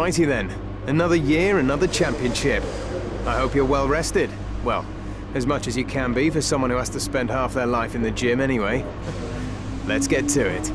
Alrighty then. Another year, another championship. I hope you're well rested. Well, as much as you can be for someone who has to spend half their life in the gym anyway. Let's get to it.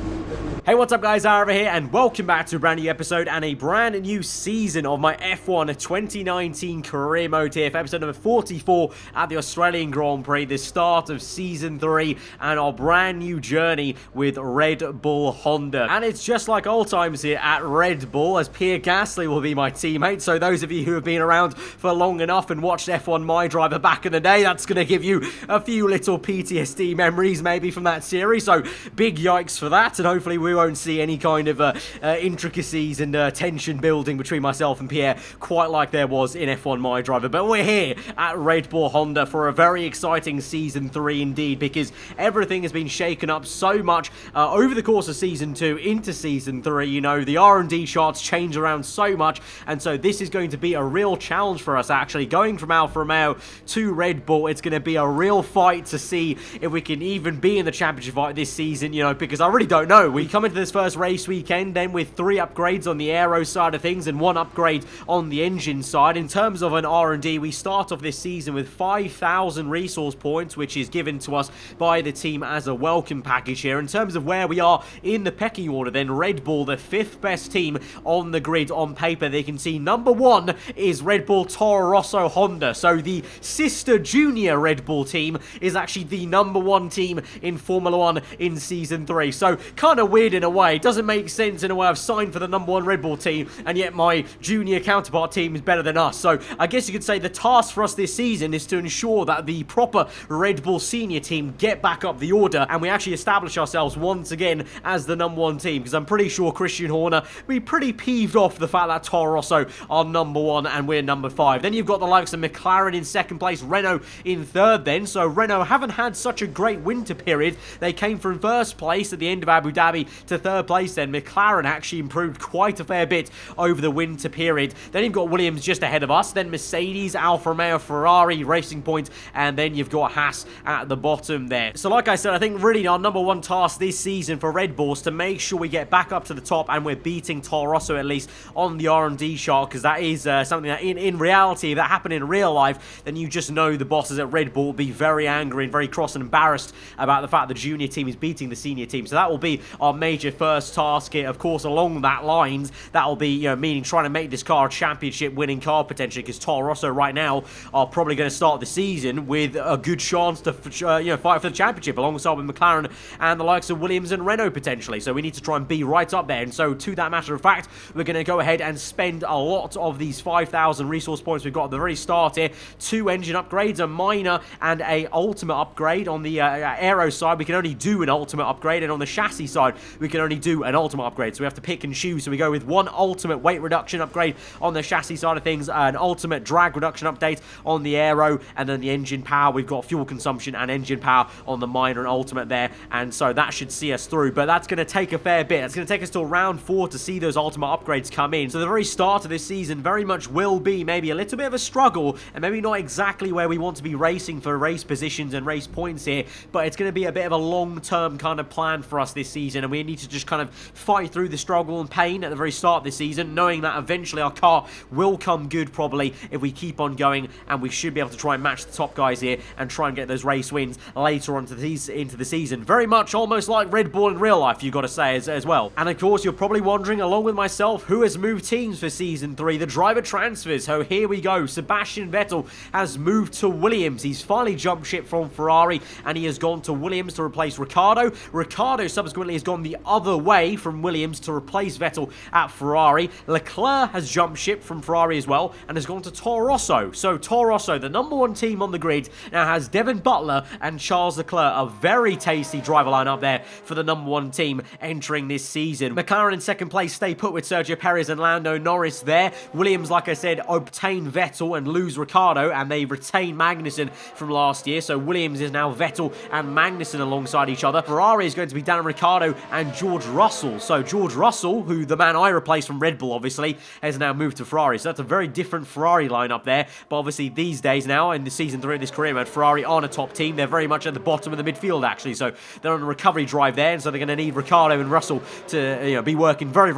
Hey, what's up guys, aarava here, and welcome back to a brand new episode and a brand new season of my F1 2019 career mode here for episode number 44 at the Australian Grand Prix, the start of season 3 and our brand new journey with Red Bull Honda. And it's just like old times here at Red Bull, as Pierre Gasly will be my teammate. So those of you who have been around for long enough and watched F1 My Driver back in the day, that's going to give you a few little PTSD memories maybe from that series. So big yikes for that, and hopefully we won't see any kind of intricacies and tension building between myself and Pierre quite like there was in F1 My Driver. But we're here at Red Bull Honda for a very exciting season 3 indeed, because everything has been shaken up so much over the course of season 2 into season 3. You know, the R&D charts change around so much, and so this is going to be a real challenge for us actually. Going from Alfa Romeo to Red Bull, it's going to be a real fight to see if we can even be in the championship fight this season, you know, because I really don't know. We come into this first race weekend then with 3 upgrades on the aero side of things and 1 upgrade on the engine side. In terms of an R&D, we start off this season with 5,000 resource points, which is given to us by the team as a welcome package here. In terms of where we are in the pecking order then, Red Bull, the 5th best team on the grid on paper. They can see number 1 is Red Bull Toro Rosso Honda. So the sister junior Red Bull team is actually the number 1 team in Formula 1 in season 3. So kind of weird in a way. It doesn't make sense in a way. I've signed for the number 1 Red Bull team, and yet my junior counterpart team is better than us. So I guess you could say the task for us this season is to ensure that the proper Red Bull senior team get back up the order, and we actually establish ourselves once again as the number 1 team, because I'm pretty sure Christian Horner will be pretty peeved off the fact that Toro Rosso are number 1 and we're number 5. Then you've got the likes of McLaren in 2nd place, Renault in 3rd then. So Renault haven't had such a great winter period. They came from 1st place at the end of Abu Dhabi to 3rd place then. McLaren actually improved quite a fair bit over the winter period. Then you've got Williams just ahead of us, then Mercedes, Alfa Romeo, Ferrari, Racing Point, and then you've got Haas at the bottom there. So like I said, I think really our number 1 task this season for Red Bull is to make sure we get back up to the top and we're beating Toro Rosso at least on the R&D chart, because that is something that in reality, if that happened in real life, then you just know the bosses at Red Bull will be very angry and very cross and embarrassed about the fact the junior team is beating the senior team. So that will be our major first task here. Of course, along that lines, that will be, you know, meaning trying to make this car a championship winning car potentially, because Toro Rosso right now are probably going to start the season with a good chance to fight for the championship alongside with McLaren and the likes of Williams and Renault potentially. So we need to try and be right up there. And so to that matter of fact, we're going to go ahead and spend a lot of these 5,000 resource points we've got at the very start here. 2 engine upgrades, a minor and a ultimate upgrade. On the aero side, we can only do an ultimate upgrade, and on the chassis side, we can only do an ultimate upgrade. So we have to pick and choose. So we go with 1 ultimate weight reduction upgrade on the chassis side of things, an ultimate drag reduction update on the aero, and then the engine power. We've got fuel consumption and engine power on the minor and ultimate there, and so that should see us through. But that's going to take a fair bit. It's going to take us till round 4 to see those ultimate upgrades come in. So the very start of this season very much will be maybe a little bit of a struggle, and maybe not exactly where we want to be racing for race positions and race points here, but it's going to be a bit of a long-term kind of plan for us this season, and we need to just kind of fight through the struggle and pain at the very start of this season, knowing that eventually our car will come good probably if we keep on going, and we should be able to try and match the top guys here and try and get those race wins later on into the season. Very much almost like Red Bull in real life, you've got to say as well. And of course, you're probably wondering, along with myself, who has moved teams for season 3, the driver transfers. So here we go. Sebastian Vettel has moved to Williams. He's finally jumped ship from Ferrari, and he has gone to Williams to replace Ricciardo. Ricciardo subsequently has gone the other way from Williams to replace Vettel at Ferrari. Leclerc has jumped ship from Ferrari as well and has gone to Toro Rosso. So Toro Rosso, the number 1 team on the grid, now has Devin Butler and Charles Leclerc, a very tasty driver lineup there for the number 1 team entering this season. McLaren in 2nd place stay put with Sergio Perez and Lando Norris there. Williams, like I said, obtain Vettel and lose Ricciardo, and they retain Magnussen from last year. So Williams is now Vettel and Magnussen alongside each other. Ferrari is going to be Dan Ricciardo and and George Russell. So George Russell, who the man I replaced from Red Bull, obviously, has now moved to Ferrari. So that's a very different Ferrari lineup there. But obviously these days now, in the Season 3 of this career mode, Ferrari aren't a top team. They're very much at the bottom of the midfield, actually. So they're on a recovery drive there, and so they're going to need Ricciardo and Russell to be working very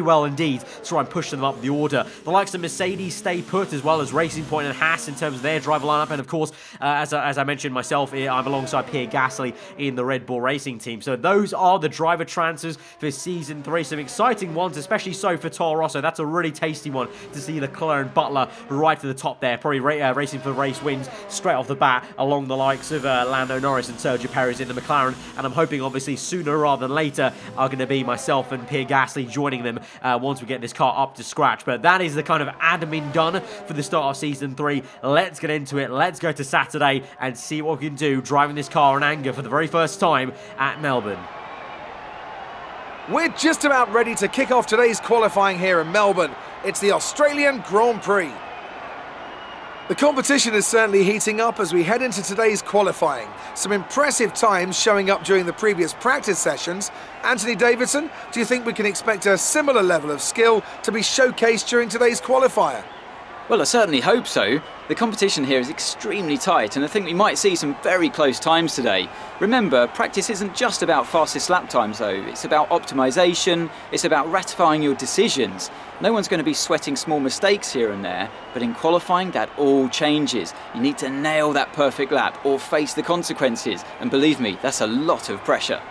well indeed to try and push them up the order. The likes of Mercedes stay put, as well as Racing Point and Haas in terms of their driver lineup. And of course, as I mentioned myself, I'm alongside Pierre Gasly in the Red Bull Racing team. So those are the driver transfers for Season 3. Some exciting ones, especially so for Toro Rosso. That's a really tasty one to see Leclerc and Butler right to the top there. Probably racing for race wins straight off the bat along the likes of Lando Norris and Sergio Perez in the McLaren. And I'm hoping, obviously, sooner rather than later are going to be myself and Pierre Gasly joining them once we get this car up to scratch. But that is the kind of admin done for the start of Season 3. Let's get into it. Let's go to Saturday and see what we can do driving this car in anger for the very first time at Melbourne. We're just about ready to kick off today's qualifying here in Melbourne. It's the Australian Grand Prix. The competition is certainly heating up as we head into today's qualifying. Some impressive times showing up during the previous practice sessions. Anthony Davidson, do you think we can expect a similar level of skill to be showcased during today's qualifier? Well, I certainly hope so. The competition here is extremely tight, and I think we might see some very close times today. Remember, practice isn't just about fastest lap times though, it's about optimization, it's about ratifying your decisions. No one's going to be sweating small mistakes here and there, but in qualifying that all changes. You need to nail that perfect lap or face the consequences, and believe me, that's a lot of pressure.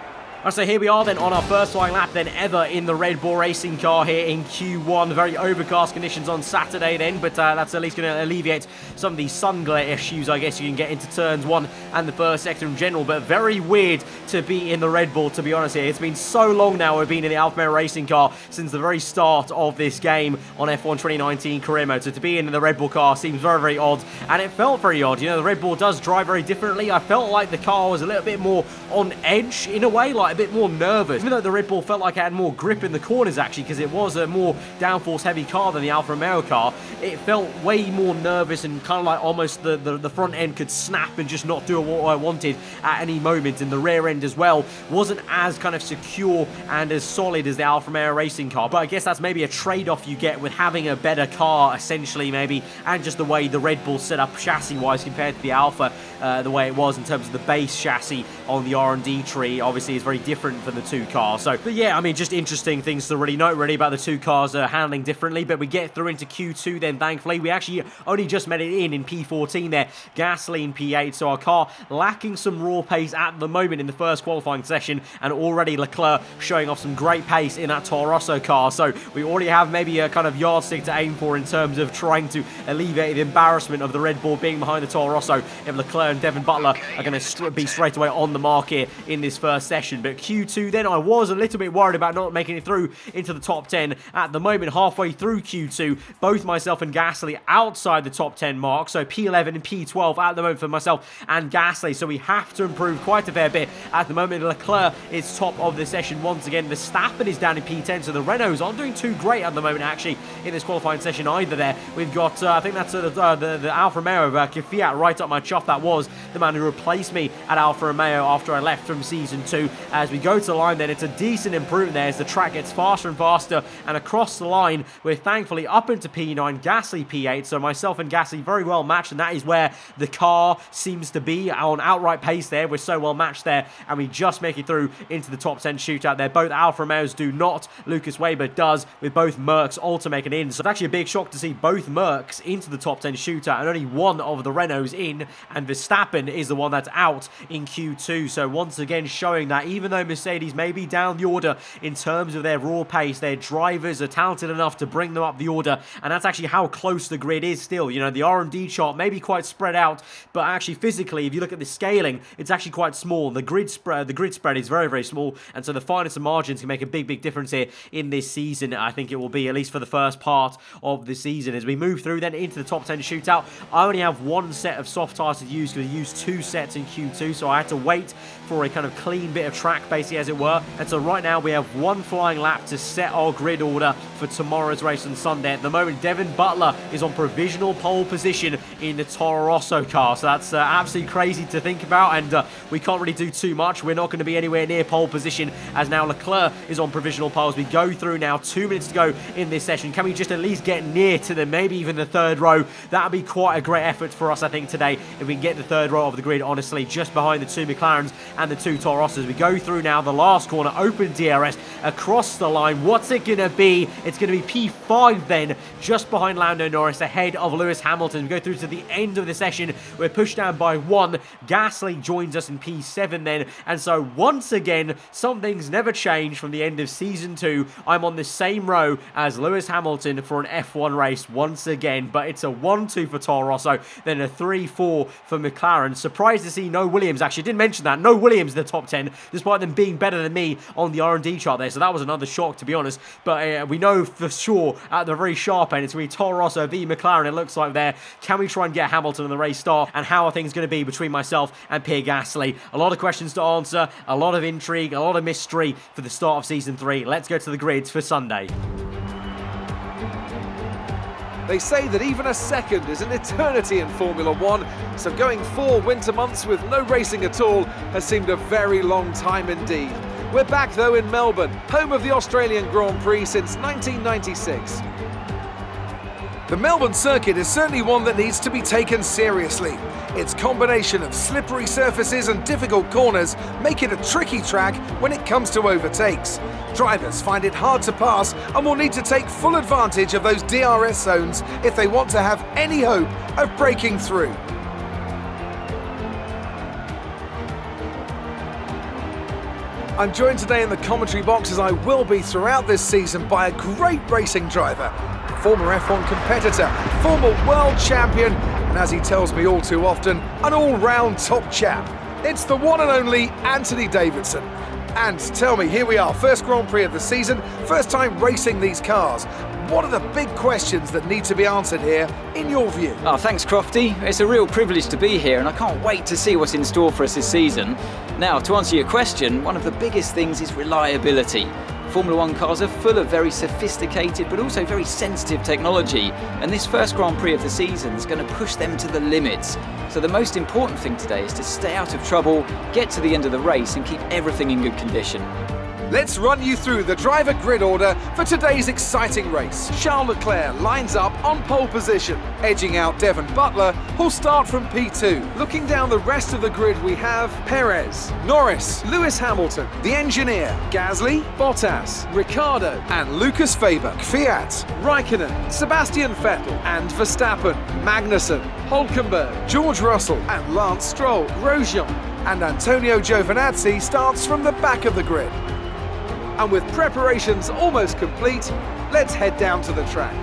So here we are then on our first flying lap then ever in the Red Bull racing car here in Q1. Very overcast conditions on Saturday then, but that's at least going to alleviate some of the sun glare issues I guess you can get into turns 1 and the first sector in general. But very weird to be in the Red Bull, to be honest here. It's been so long now we've been in the Alfa Romeo racing car since the very start of this game on F1 2019 career mode. So to be in the Red Bull car seems very odd, and it felt very odd. You know, the Red Bull does drive very differently. I felt like the car was a little bit more on edge in a way, like a bit more nervous, even though the Red Bull felt like it had more grip in the corners actually, because it was a more downforce heavy car than the Alfa Romeo car. It felt way more nervous and kind of like almost the front end could snap and just not do what I wanted at any moment, and the rear end as well wasn't as kind of secure and as solid as the Alfa Romeo racing car. But I guess that's maybe a trade-off you get with having a better car essentially maybe, and just the way the Red Bull set up chassis wise compared to the Alfa, the way it was in terms of the base chassis on the R&D tree obviously is very different for the two cars. So, but yeah, I mean, just interesting things to really note really about the two cars handling differently. But we get through into Q2 then, thankfully. We actually only just made it in P14 there, Gasly in P8. So our car lacking some raw pace at the moment in the first qualifying session, and already Leclerc showing off some great pace in that Toro Rosso car. So we already have maybe a kind of yardstick to aim for in terms of trying to alleviate the embarrassment of the Red Bull being behind the Toro Rosso if Leclerc and Devon Butler are going to be straight away on the mark here in this first session. But Q2 then, I was a little bit worried about not making it through into the top 10. At the moment, halfway through Q2, both myself and Gasly outside the top 10 mark. So P11 and P12 at the moment for myself and Gasly. So we have to improve quite a fair bit. At the moment, Leclerc is top of the session once again. Verstappen is down in P10. So the Renaults aren't doing too great at the moment, actually, in this qualifying session either there. We've got, I think that's the Alfa Romeo, Kvyat right up my chuff. That was the man who replaced me at Alfa Romeo after I left from Season 2. As we go to the line then, it's a decent improvement there as the track gets faster and faster, and across the line we're thankfully up into P9, Gasly P8, so myself and Gasly very well matched, and that is where the car seems to be on outright pace there. We're so well matched there, and we just make it through into the top 10 shootout there. Both Alfa Romeos do not, Lucas Weber does, with both Mercs also making it in. So it's actually a big shock to see both Mercs into the top 10 shootout and only one of the Renaults in, and Verstappen is the one that's out in Q2. So once again showing that even though Mercedes may be down the order in terms of their raw pace, their drivers are talented enough to bring them up the order, and that's actually how close the grid is still. You know, the R&D chart may be quite spread out, but actually physically, if you look at the scaling, it's actually quite small. The grid spread is very small, and so the fineness of margins can make a big difference here in this season. I think it will be, at least for the first part of the season. As we move through then into the top 10 shootout, I only have one set of soft tires to use because I used two sets in Q2, so I had to wait for a kind of clean bit of track, basically, as it were. And so right now we have one flying lap to set our grid order for tomorrow's race on Sunday. At the moment, Devin Butler is on provisional pole position in the Toro Rosso car. So that's absolutely crazy to think about, and we can't really do too much. We're not going to be anywhere near pole position, as now Leclerc is on provisional poles. We go through now, 2 minutes to go in this session. Can we just at least get near to them, maybe even the third row? That would be quite a great effort for us, I think, today, if we can get the third row of the grid, honestly, just behind the two McLarens and the two Toro Rossos. We go through now the last corner, open DRS, across the line. What's it going to be? It's going to be P5 then, just behind Lando Norris, ahead of Lewis Hamilton. We go through to the end of the session. We're pushed down by 1. Gasly joins us in P7 then, and so once again, something's never changed from the end of Season 2. I'm on the same row as Lewis Hamilton for an F1 race once again, but it's a 1-2 for Toro Rosso, then a 3-4 for McLaren. Surprised to see no Williams, actually. Didn't mention that. No Williams in the top 10, despite them being better than me on the R&D chart there, so that was another shock, to be honest. But we know for sure at the very sharp end, it's going to be Toro Rosso v McLaren, it looks like there. Can we try and get Hamilton in the race start? And how are things going to be between myself and Pierre Gasly? A lot of questions to answer, a lot of intrigue, a lot of mystery for the start of Season 3. Let's go to the grids for Sunday. They say that even a second is an eternity in Formula One, so going 4 winter months with no racing at all has seemed a very long time indeed. We're back though in Melbourne, home of the Australian Grand Prix since 1996. The Melbourne circuit is certainly one that needs to be taken seriously. Its combination of slippery surfaces and difficult corners make it a tricky track when it comes to overtakes. Drivers find it hard to pass and will need to take full advantage of those DRS zones if they want to have any hope of breaking through. I'm joined today in the commentary box, as I will be throughout this season, by a great racing driver, former F1 competitor, former world champion, and as he tells me all too often, an all-round top chap. It's the one and only Anthony Davidson. And tell me, here we are, first Grand Prix of the season, first time racing these cars. What are the big questions that need to be answered here, in your view? Oh, thanks, Crofty. It's a real privilege to be here, and I can't wait to see what's in store for us this season. Now, to answer your question, one of the biggest things is reliability. Formula One cars are full of very sophisticated but also very sensitive technology, and this first Grand Prix of the season is going to push them to the limits. So the most important thing today is to stay out of trouble, get to the end of the race and keep everything in good condition. Let's run you through the driver grid order for today's exciting race. Charles Leclerc lines up on pole position, edging out Devin Butler, who'll start from P2. Looking down the rest of the grid, we have Perez, Norris, Lewis Hamilton, the engineer, Gasly, Bottas, Ricciardo, and Lucas Faber, Fiat, Raikkonen, Sebastian Vettel, and Verstappen, Magnussen, Hülkenberg, George Russell, and Lance Stroll, Grosjean, and Antonio Giovinazzi starts from the back of the grid. And with preparations almost complete, let's head down to the track.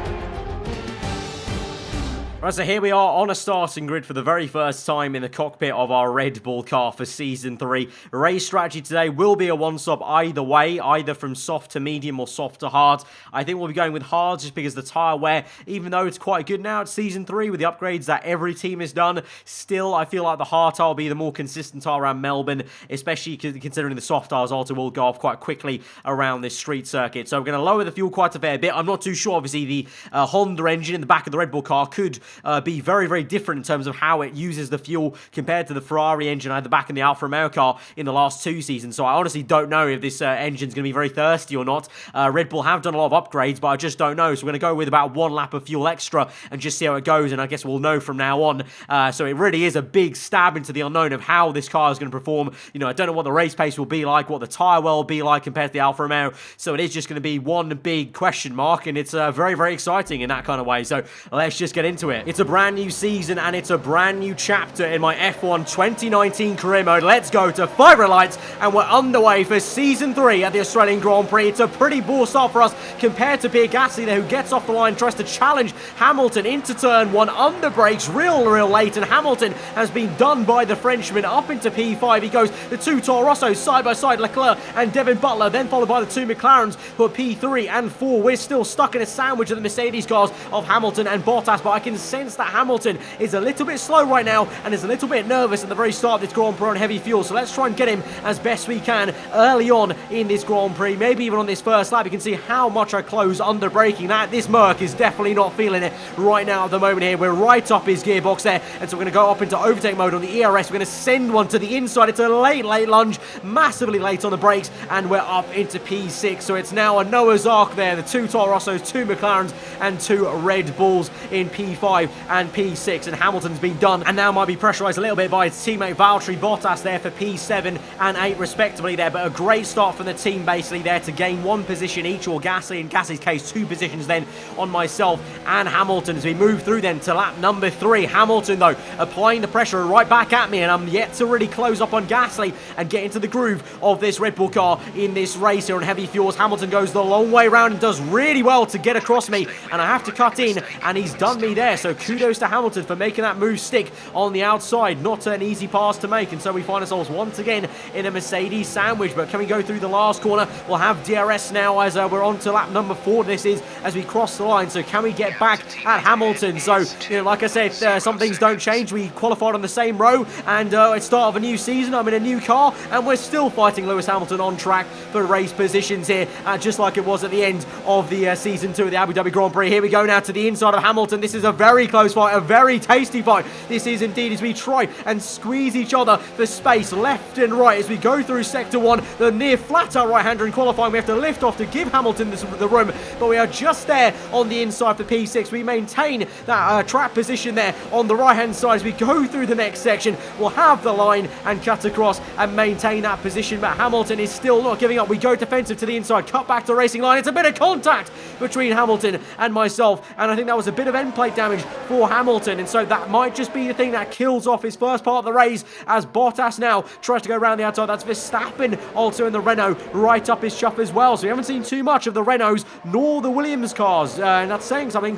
Right, so here we are on a starting grid for the very first time in the cockpit of our Red Bull car for Season 3. Race strategy today will be a one-stop either way, either from soft to medium or soft to hard. I think we'll be going with hard just because the tyre wear, even though it's quite good now at Season 3 with the upgrades that every team has done, still I feel like the hard tyre will be the more consistent tyre around Melbourne, especially considering the soft tyres also will go off quite quickly around this street circuit. So we're going to lower the fuel quite a fair bit. I'm not too sure, obviously, the Honda engine in the back of the Red Bull car could be very, very different in terms of how it uses the fuel compared to the Ferrari engine I had the back in the Alfa Romeo car in the last 2 seasons. So I honestly don't know if this engine's going to be very thirsty or not. Red Bull have done a lot of upgrades, but I just don't know. So we're going to go with about 1 lap of fuel extra and just see how it goes, and I guess we'll know from now on. So it really is a big stab into the unknown of how this car is going to perform. You know, I don't know what the race pace will be like, what the tyre well will be like compared to the Alfa Romeo. So it is just going to be one big question mark, and it's very, very exciting in that kind of way. So let's just get into it. It's a brand new season and it's a brand new chapter in my F1 2019 career mode. Let's go to 5 red lights and we're underway for Season 3 at the Australian Grand Prix. It's a pretty poor start for us compared to Pierre Gasly there, who gets off the line, tries to challenge Hamilton into turn 1, under brakes real late, and Hamilton has been done by the Frenchman up into P5. He goes the 2 Toro Rossos side by side, Leclerc and Devin Butler, then followed by the 2 McLarens who are P3 and 4. We're still stuck in a sandwich of the Mercedes cars of Hamilton and Bottas, but I can sense that Hamilton is a little bit slow right now and is a little bit nervous at the very start of this Grand Prix on heavy fuel. So let's try and get him as best we can early on in this Grand Prix. Maybe even on this first lap, you can see how much I close under braking. This Merc is definitely not feeling it right now at the moment here. We're right up his gearbox there, and so we're going to go up into overtake mode on the ERS. We're going to send one to the inside. It's a late lunge, massively late on the brakes, and we're up into P6. So it's now a Noah's Ark there. The 2 Toro Rossos, 2 McLarens, and 2 Red Bulls in P5 and P6. And Hamilton's been done, and now might be pressurised a little bit by his teammate Valtteri Bottas there for P7 and 8 respectively there. But a great start from the team basically there to gain 1 position each, or Gasly in Gasly's case 2 positions then on myself and Hamilton as we move through then to lap number 3. Hamilton though applying the pressure right back at me, and I'm yet to really close up on Gasly and get into the groove of this Red Bull car in this race here on heavy fuels. Hamilton goes the long way around and does really well to get across me, and I have to cut in, and he's done me there. So kudos to Hamilton for making that move stick on the outside. Not an easy pass to make, and so we find ourselves once again in a Mercedes sandwich. But can we go through the last corner? We'll have DRS now as we're on to lap number 4. This is as we cross the line. So can we get back at Hamilton? So, like I said, some things don't change. We qualified on the same row, and at start of a new season, I'm in a new car, and we're still fighting Lewis Hamilton on track for race positions here, just like it was at the end of the season 2 of the Abu Dhabi Grand Prix. Here we go now to the inside of Hamilton. This is a very close fight, a very tasty fight. This is indeed as we try and squeeze each other for space left and right as we go through sector 1. The near flat out right-hander in qualifying. We have to lift off to give Hamilton the room, but we are just there on the inside for P6. We maintain that track position there on the right-hand side as we go through the next section. We'll have the line and cut across and maintain that position, but Hamilton is still not giving up. We go defensive to the inside, cut back to racing line. It's a bit of contact between Hamilton and myself, and I think that was a bit of end plate damage for Hamilton, and so that might just be the thing that kills off his first part of the race as Bottas now tries to go around the outside. That's Verstappen also in the Renault right up his chuff as well. So we haven't seen too much of the Renaults nor the Williams cars, and that's saying something.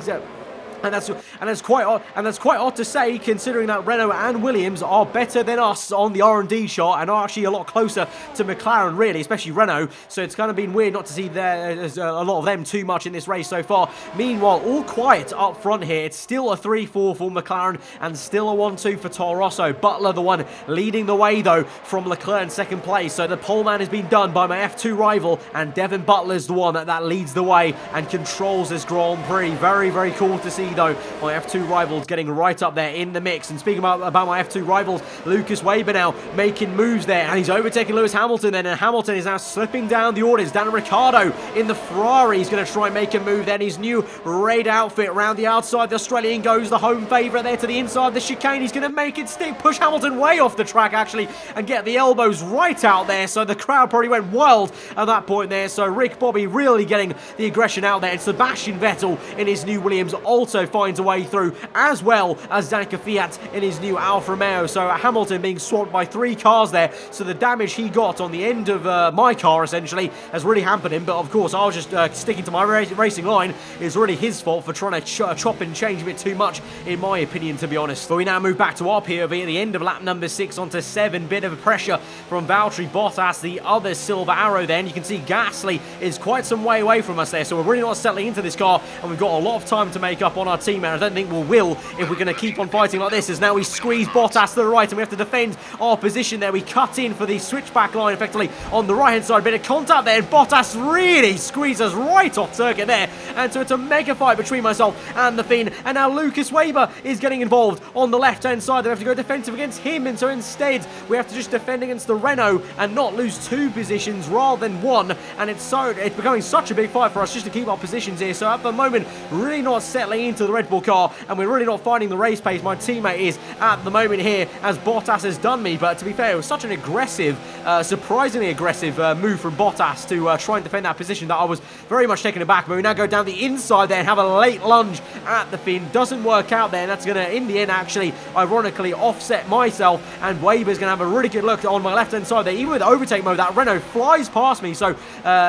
And that's quite odd to say, considering that Renault and Williams are better than us on the R&D chart and are actually a lot closer to McLaren, really, especially Renault. So it's kind of been weird not to see there's a lot of them too much in this race so far. Meanwhile, all quiet up front here. It's still a 3-4 for McLaren and still a 1-2 for Toro Rosso. Butler, the one leading the way though from Leclerc in second place. So the pole man has been done by my F2 rival, and Devin Butler's the one that leads the way and controls this Grand Prix. Very, very cool to see though my F2 rivals getting right up there in the mix. And speaking about my F2 rivals, Lucas Weber now making moves there, and he's overtaking Lewis Hamilton then, and Hamilton is now slipping down the orders. Daniel Ricciardo in the Ferrari is going to try and make a move then. His new red outfit around the outside. The Australian goes the home favourite there to the inside of the chicane. He's going to make it stick, push Hamilton way off the track actually, and get the elbows right out there. So the crowd probably went wild at that point there. So Rick Bobby really getting the aggression out there. And Sebastian Vettel in his new Williams also finds a way through, as well as Danica Fiat in his new Alfa Romeo. So Hamilton being swamped by 3 cars there. So the damage he got on the end of my car essentially has really hampered him. But of course, I was just sticking to my racing line. It's really his fault for trying to chop and change a bit too much, in my opinion, to be honest. But we now move back to our POV at the end of lap number 6 onto 7. Bit of a pressure from Valtteri Bottas, the other silver arrow then. You can see Gasly is quite some way away from us there. So we're really not settling into this car, and we've got a lot of time to make up on our team. And I don't think we will if we're going to keep on fighting like this, as now we squeeze Bottas to the right and we have to defend our position there. We cut in for the switchback line effectively on the right hand side. Bit of contact there, and Bottas really squeezes right off circuit there, and so it's a mega fight between myself and the Finn. And now Lucas Weber is getting involved on the left hand side. We have to go defensive against him, and so instead we have to just defend against the Renault and not lose 2 positions rather than 1. And it's becoming such a big fight for us just to keep our positions here. So at the moment, really not settling into the Red Bull car, and we're really not finding the race pace. My teammate is at the moment here, as Bottas has done me. But to be fair, it was such an aggressive, surprisingly aggressive move from Bottas to try and defend that position that I was very much taken aback. But we now go down the inside there and have a late lunge at the Finn. Doesn't work out there, and that's going to, in the end, actually, ironically, offset myself. And Weber's going to have a really good look on my left-hand side there. Even with overtake mode, that Renault flies past me. So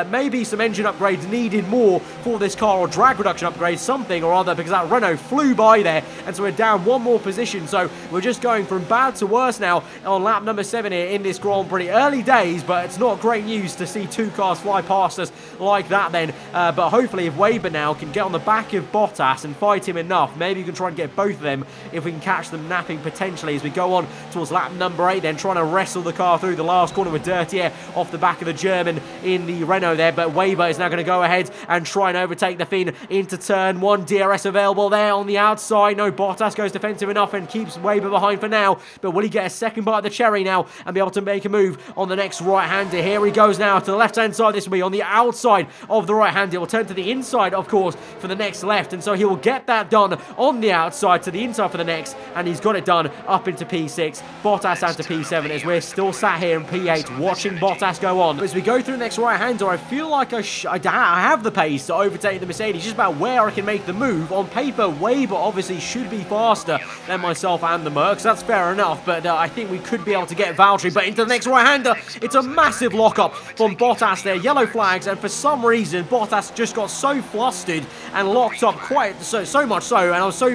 maybe some engine upgrades needed more for this car, or drag reduction upgrades, something or other, because that Renault flew by there, and so we're down one more position. So we're just going from bad to worse now on lap number 7 here in this Grand Prix. Early days, but it's not great news to see 2 cars fly past us like that then. But hopefully if Weber now can get on the back of Bottas and fight him enough, maybe you can try and get both of them if we can catch them napping potentially as we go on towards lap number 8 then, trying to wrestle the car through the last corner with dirty air off the back of the German in the Renault there. But Weber is now going to go ahead and try and overtake the Finn into turn 1. DRS available there on the outside. No, Bottas goes defensive enough and keeps Weber behind for now. But will he get a second bite of the cherry now and be able to make a move on the next right-hander? Here he goes now to the left-hand side. This will be on the outside of the right-hander. He will turn to the inside, of course, for the next left. And so he will get that done on the outside to the inside for the next. And he's got it done up into P6. Bottas down to P7 as we're still sat here in P8 watching Bottas go on. But as we go through the next right-hander, I feel like I have the pace to overtake the Mercedes. Just about where I can make the move. On paper, Weber obviously should be faster than myself and the Mercs. That's fair enough, but I think we could be able to get Valtteri. But into the next right-hander, it's a massive lock-up from Bottas there. Yellow flags, and for some reason, Bottas just got so flustered and locked up quite so much so, and I was so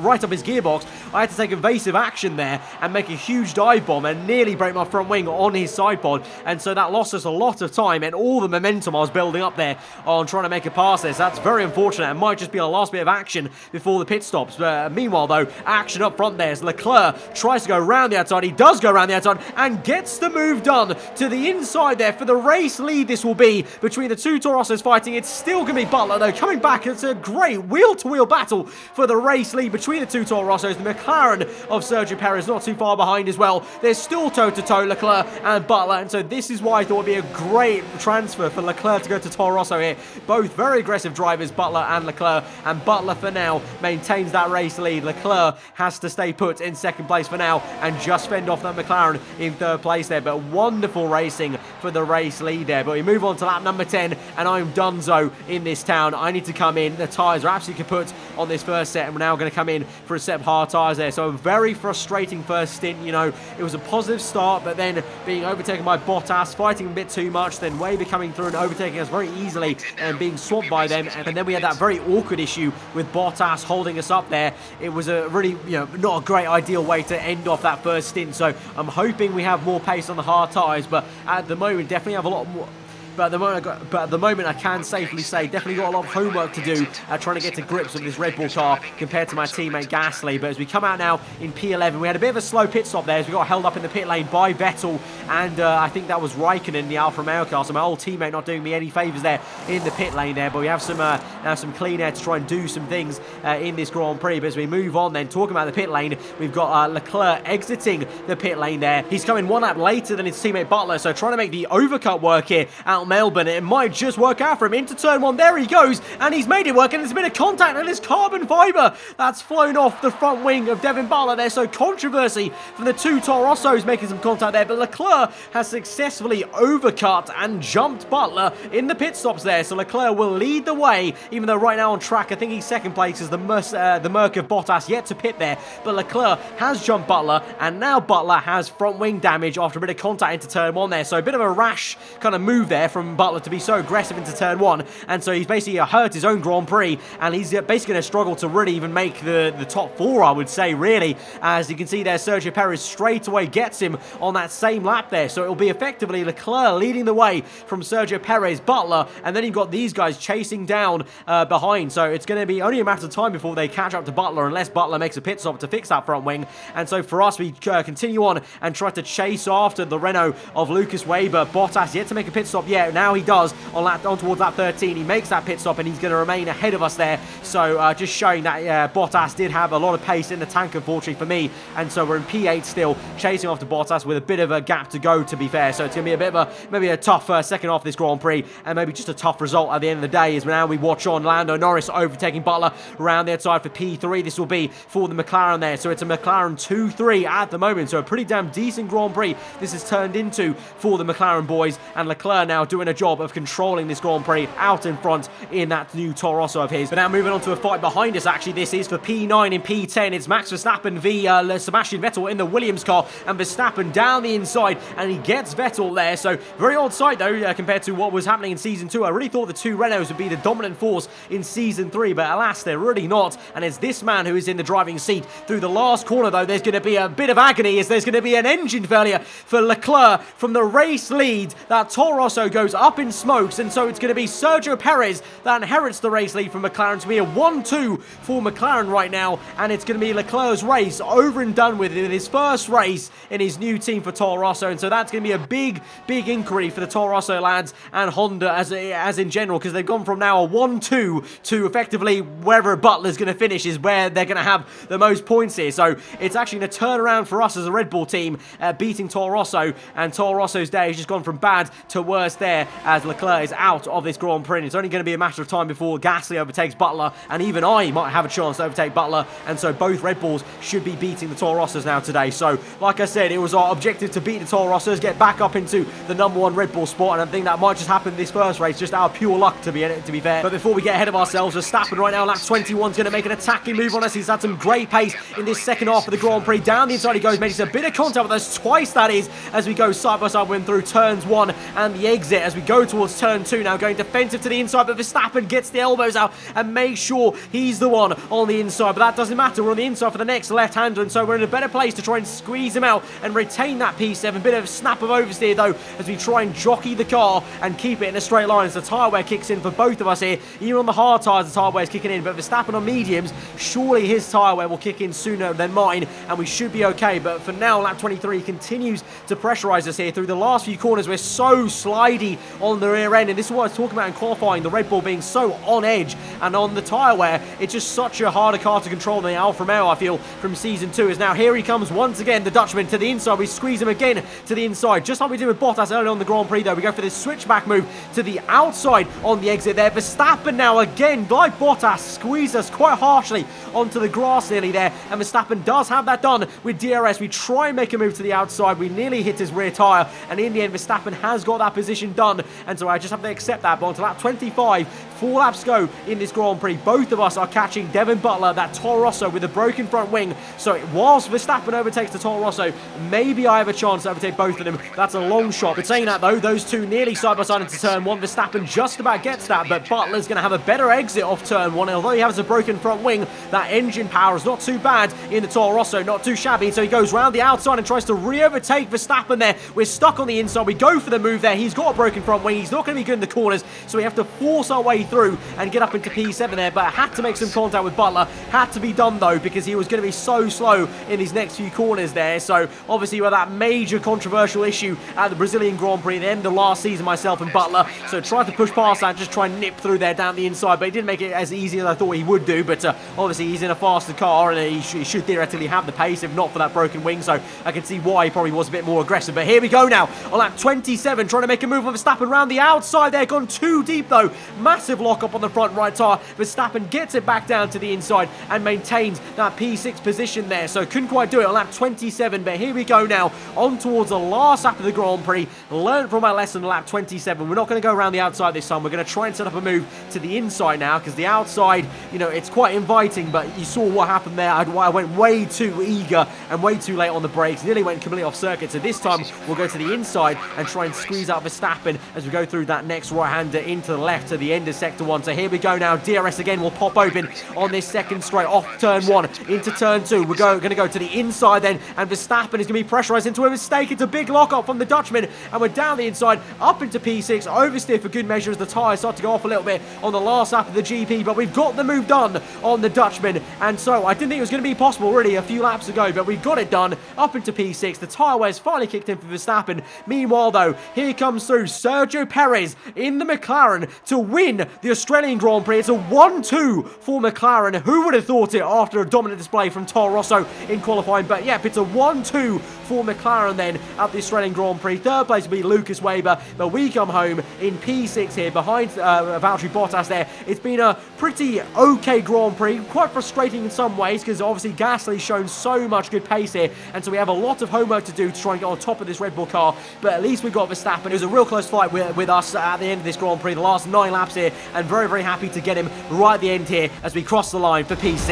right up his gearbox, I had to take evasive action there and make a huge dive bomb and nearly break my front wing on his side pod. And so that lost us a lot of time and all the momentum I was building up there on trying to make a pass there. So that's very unfortunate. It might just be our last bit of action before the pit stops. Meanwhile, though, action up front there as Leclerc tries to go around the outside. He does go around the outside and gets the move done to the inside there for the race lead. This will be between the 2 Toro Rossos fighting. It's still going to be Butler, though, coming back. It's a great wheel-to-wheel battle for the race lead between the 2 Toro Rossos. The McLaren of Sergio Perez not too far behind as well. There's still toe-to-toe Leclerc and Butler, and so this is why I thought it would be a great transfer for Leclerc to go to Toro Rosso here. Both very aggressive drivers, Butler and Leclerc, and Butler for now maintains that race lead. Leclerc has to stay put in second place for now and just fend off that McLaren in third place there, but wonderful racing for the race lead there. But we move on to lap number 10, and I'm donezo in this town. I need to come in. The tyres are absolutely kaput on this first set, and we're now going to come in for a set of hard tyres there. So a very frustrating first stint. You know, it was a positive start, but then being overtaken by Bottas, fighting a bit too much, then Weber coming through and overtaking us very easily and being swamped by them. And then we had that very awkward issue with Bottas holding us up there. It was a really, not a great ideal way to end off that first stint. So I'm hoping we have more pace on the hard tyres, but at the moment definitely have a lot more. But at the moment, I can safely say, definitely got a lot of homework to do trying to get to grips with this Red Bull car compared to my teammate Gasly. But as we come out now in P11, we had a bit of a slow pit stop there as we got held up in the pit lane by Vettel, and I think that was Raikkonen in the Alfa Romeo car. So my old teammate not doing me any favours there in the pit lane there. But we have some clean air to try and do some things in this Grand Prix. But as we move on then, talking about the pit lane, we've got Leclerc exiting the pit lane there. He's coming one lap later than his teammate Butler, so trying to make the overcut work here out Melbourne. It might just work out for him into turn 1. There he goes, and he's made it work, and there's a bit of contact, and it's carbon fibre that's flown off the front wing of Devin Butler there. So controversy from the 2 Toro Rossos making some contact there, but Leclerc has successfully overcut and jumped Butler in the pit stops there. So Leclerc will lead the way, even though right now on track I think he's second place as the Merc of Bottas yet to pit there. But Leclerc has jumped Butler, and now Butler has front wing damage after a bit of contact into turn 1 there. So a bit of a rash kind of move there from Butler to be so aggressive into turn 1, and so he's basically hurt his own Grand Prix, and he's basically going to struggle to really even make the top 4, I would say, really. As you can see there, Sergio Perez straight away gets him on that same lap there, so it'll be effectively Leclerc leading the way from Sergio Perez, Butler, and then you've got these guys chasing down behind, so it's going to be only a matter of time before they catch up to Butler, unless Butler makes a pit stop to fix that front wing. And so for us, we continue on and try to chase after the Renault of Lucas Weber. Bottas yet to make a pit stop yet. Now he does on towards lap 13. He makes that pit stop, and he's going to remain ahead of us there. So just showing that Bottas did have a lot of pace in the tank, unfortunately for me. And so we're in P8 still, chasing after Bottas with a bit of a gap to go, to be fair. So it's going to be a bit of maybe a tough second half of this Grand Prix, and maybe just a tough result at the end of the day, as now we watch on Lando Norris overtaking Butler around the outside for P3. This will be for the McLaren there. So it's a McLaren 2-3 at the moment. So a pretty damn decent Grand Prix this has turned into for the McLaren boys, and Leclerc now doing a job of controlling this Grand Prix out in front in that new Toro Rosso of his. But now moving on to a fight behind us, actually, this is for P9 and P10. It's Max Verstappen v Sebastian Vettel in the Williams car, and Verstappen down the inside, and he gets Vettel there. So very odd sight, though, compared to what was happening in Season 2. I really thought the two Renaults would be the dominant force in Season 3, but alas, they're really not. And it's this man who is in the driving seat. Through the last corner, though, there's going to be a bit of agony, as there's going to be an engine failure for Leclerc from the race lead. That Toro Rosso goes up in smokes, and so it's going to be Sergio Perez that inherits the race lead from McLaren. It's going to be a 1-2 for McLaren right now, and it's going to be Leclerc's race over and done with in his first race in his new team for Toro Rosso, and so that's going to be a big inquiry for the Toro Rosso lads and Honda as in general, because they've gone from now a 1-2 to effectively wherever Butler's going to finish is where they're going to have the most points here. So it's actually going to turn around for us as a Red Bull team, beating Toro Rosso, and Toro Rosso's day has just gone from bad to worse there as Leclerc is out of this Grand Prix. It's only going to be a matter of time before Gasly overtakes Butler, and even I might have a chance to overtake Butler, and so both Red Bulls should be beating the Toro Rossos now today. So like I said, it was our objective to beat the Toro Rossos, get back up into the #1 Red Bull spot, and I think that might just happen this first race, just out of pure luck to be fair. But before we get ahead of ourselves, Verstappen right now, lap 21, is going to make an attacking move on us. He's had some great pace in this second half of the Grand Prix. Down the inside he goes, makes a bit of contact with us twice, that is, as we go side by side with him through turns 1 and the exit as we go towards turn 2 now, going defensive to the inside, but Verstappen gets the elbows out and makes sure he's the one on the inside. But that doesn't matter, we're on the inside for the next left-hander, and so we're in a better place to try and squeeze him out and retain that P7. Bit of a snap of oversteer though as we try and jockey the car and keep it in a straight line as the tyre wear kicks in for both of us here. Even on the hard tyres, the tyre wear is kicking in, but Verstappen on mediums, surely his tyre wear will kick in sooner than mine, and we should be okay. But for now, lap 23 continues to pressurise us here. Through the last few corners, we're so slidey on the rear end, and this is what I was talking about in qualifying, the Red Bull being so on edge, and on the tyre wear, it's just such a harder car to control than the Alfa Romeo, I feel, from Season 2. As now here he comes once again, the Dutchman to the inside. We squeeze him again to the inside, just like we did with Bottas earlier on the Grand Prix though. We go for this switchback move to the outside on the exit there. Verstappen now again, like Bottas, squeeze us quite harshly onto the grass nearly there, and Verstappen does have that done with DRS. We try and make a move to the outside, we nearly hit his rear tyre, and in the end Verstappen has got that position done, and so I just have to accept that. But onto lap 25, 4 laps go in this Grand Prix, both of us are catching Devon Butler, that Toro Rosso with a broken front wing. So whilst Verstappen overtakes the Toro Rosso, maybe I have a chance to overtake both of them. That's a long shot. But saying that though, those two nearly side by side into turn 1. Verstappen just about gets that, but Butler's going to have a better exit off turn 1. Although he has a broken front wing, that engine power is not too bad in the Toro Rosso, not too shabby. So he goes round the outside and tries to re-overtake Verstappen there. We're stuck on the inside. We go for the move there. He's got a broken front wing. He's not going to be good in the corners, so we have to force our way through and get up into P7 there. But I had to make some contact with Butler. Had to be done though, because he was going to be so slow in these next few corners there. So obviously with that major controversial issue at the Brazilian Grand Prix at the end of last season, myself and Butler, so tried to push past that, just try and nip through there down the inside, but he didn't make it as easy as I thought he would do. But obviously he's in a faster car, and he should theoretically have the pace if not for that broken wing, so I can see why he probably was a bit more aggressive. But here we go now on lap 27, trying to make a move on Verstappen around the outside there, gone too deep though, massive lock up on the front right tyre. Verstappen gets it back down to the inside and maintains that P6 position there, so couldn't quite do it on lap 27. But here we go now on towards the last lap of the Grand Prix. Learned from my lesson on lap 27. We're not going to go around the outside this time. We're going to try and set up a move to the inside now, because the outside, you know, it's quite inviting, but you saw what happened there. I went way too eager and way too late on the brakes, nearly went completely off circuit. So this time we'll go to the inside and try and squeeze out Verstappen as we go through that next right-hander into the left to the end of sector 1. So here we go now. DRS again will pop open on this second straight off turn 1 into turn 2. We're going to go to the inside then, and Verstappen is going to be pressurised into a mistake. It's a big lock-up from the Dutchman, and we're down the inside up into P6. Oversteer for good measure as the tyres start to go off a little bit on the last lap of the GP, but we've got the move done on the Dutchman, and so I didn't think it was going to be possible really a few laps ago, but we got it done up into P6. The tyre wear's finally kicked in for Verstappen. Meanwhile though, here comes through Sergio Perez in the McLaren to win the Australian Grand Prix. It's a 1-2 for McLaren. Who would have thought it after a dominant display from Toro Rosso in qualifying? But yep, it's a 1-2 for McLaren then at the Australian Grand Prix. Third place will be Lucas Weber, but we come home in P6 here behind Valtteri Bottas there. It's been a pretty okay Grand Prix, quite frustrating in some ways because obviously Gasly's shown so much good pace here, and so we have a lot of homework to do to try and get on top of this Red Bull car, but at least we got Verstappen. It was a real close fight with us at the end of this Grand Prix, the last 9 laps here, and very, very happy to get him right at the end here as we cross the line for P6.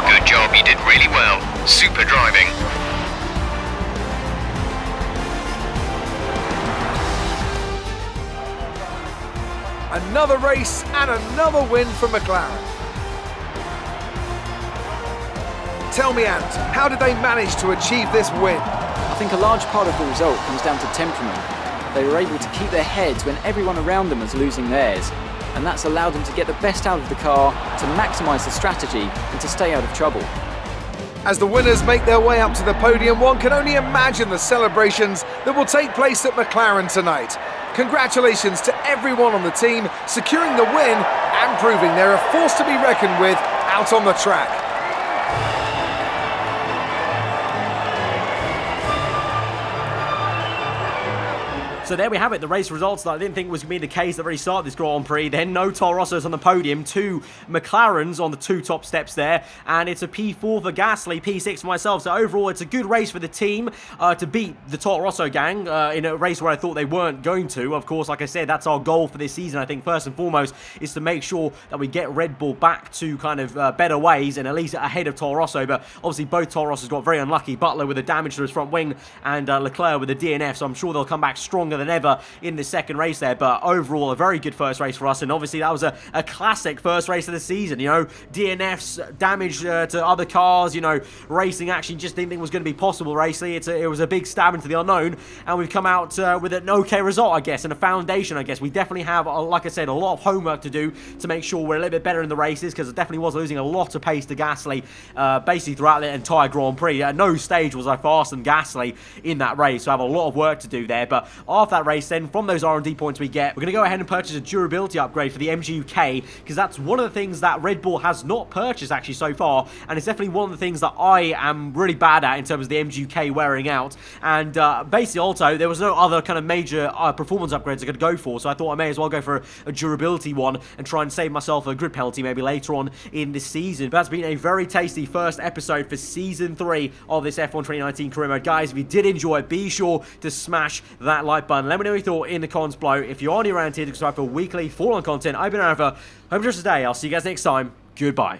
Good job, you did really well. Super driving. Another race and another win for McLaren. Tell me, Ant, how did they manage to achieve this win? I think a large part of the result comes down to temperament. They were able to keep their heads when everyone around them was losing theirs, and that's allowed them to get the best out of the car, to maximise the strategy and to stay out of trouble. As the winners make their way up to the podium, one can only imagine the celebrations that will take place at McLaren tonight. Congratulations to everyone on the team, securing the win and proving they're a force to be reckoned with out on the track. So there we have it, the race results that I didn't think was going to be the case at the very start of this Grand Prix. Then no Toro Rossos on the podium, 2 McLarens on the 2 top steps there, and it's a P4 for Gasly, P6 for myself. So overall, it's a good race for the team to beat the Toro Rosso gang in a race where I thought they weren't going to. Of course, like I said, that's our goal for this season, I think, first and foremost, is to make sure that we get Red Bull back to kind of better ways and at least ahead of Toro Rosso. But obviously, both Toro Rossos got very unlucky. Butler with a damage to his front wing and Leclerc with a DNF, so I'm sure they'll come back stronger than ever in the second race there. But overall, a very good first race for us, and obviously that was a classic first race of the season. You know, DNFs, damage to other cars, you know, racing action just didn't think was going to be possible racing. It was a big stab into the unknown, and we've come out with an okay result, I guess, and a foundation, I guess. We definitely have, like I said, a lot of homework to do to make sure we're a little bit better in the races, because it definitely was losing a lot of pace to Gasly basically throughout the entire Grand Prix. At no stage was I faster than Gasly in that race, so I have a lot of work to do there. But after that race then, from those R&D points we get, we're going to go ahead and purchase a durability upgrade for the MGUK, because that's one of the things that Red Bull has not purchased actually so far, and it's definitely one of the things that I am really bad at in terms of the MGUK wearing out. And basically also, there was no other kind of major performance upgrades I could go for, so I thought I may as well go for a durability one and try and save myself a grid penalty maybe later on in this season. But that's been a very tasty first episode for Season 3 of this F1 2019 career mode. Guys, if you did enjoy it, be sure to smash that like button. Let me know what you thought in the comments below. If you are new around here, subscribe for weekly Fall On content. I've been aarava. Hope you enjoyed today. I'll see you guys next time. Goodbye.